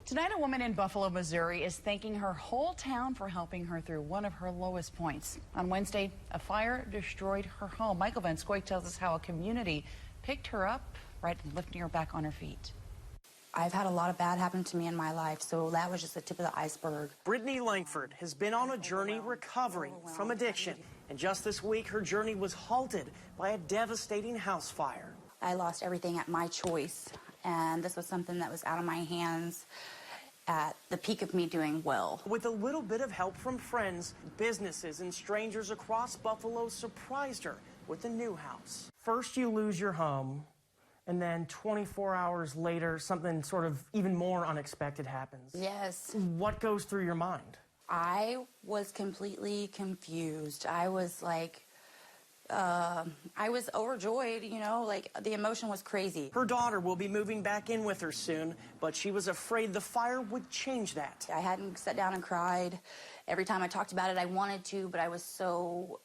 Tonight, a woman in Buffalo, Missouri is thanking her whole town for helping her through one of her lowest points. On Wednesday, a fire destroyed her home. Michael Van Scoik tells us how a community picked her up, right, lifting her back on her feet. I've had a lot of bad happen to me in my life, so that was just the tip of the iceberg. Brittany Langford has been on a journey recovering from addiction, and just this week, her journey was halted by a devastating house fire. I lost everything at my choice, and this was something that was out of my hands at the peak of me doing well. With a little bit of help from friends, businesses, and strangers across Buffalo surprised her with a new house. First, you lose your home, and then 24 hours later, something sort of even more unexpected happens. Yes. What goes through your mind? I was completely confused. I was like, I was overjoyed, you know, like the emotion was crazy. Her daughter will be moving back in with her soon, but she was afraid the fire would change that. I hadn't sat down and cried. Every time I talked about it, I wanted to, but I was so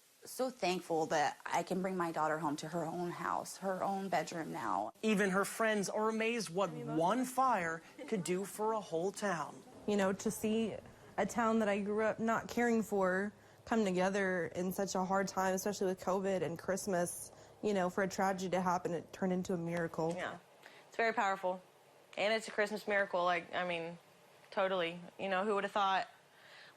thankful that I can bring my daughter home to her own house, her own bedroom now. Even her friends are amazed what one fire could do for a whole town. You know, to see a town that I grew up not caring for come together in such a hard time, especially with COVID and Christmas, you know, for a tragedy to happen, it turned into a miracle. Yeah, it's very powerful. And it's a Christmas miracle, I mean, totally. You know, who would have thought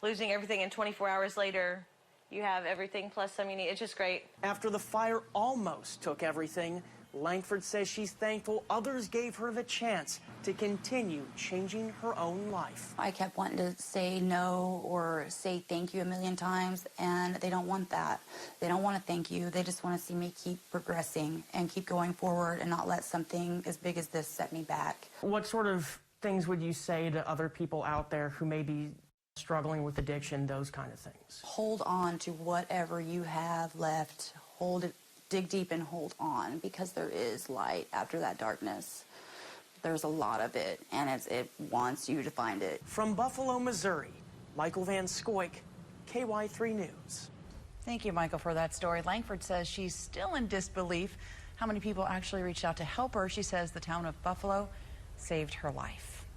losing everything and 24 hours later, you have everything plus some you need. It's just great. After the fire almost took everything, Langford says she's thankful others gave her the chance to continue changing her own life. I kept wanting to say no or say thank you a million times, and they don't want that. They don't want to thank you. They just want to see me keep progressing and keep going forward and not let something as big as this set me back. What sort of things would you say to other people out there who may be struggling with addiction, those kind of things? Hold on to whatever you have left. Hold it. Dig deep and hold on, because there is light after that darkness. There's a lot of it, and it wants you to find it. From Buffalo, Missouri, Michael Van Scoik, KY3 News. Thank you, Michael, for that story. Langford says she's still in disbelief how many people actually reached out to help her. She says the town of Buffalo saved her life.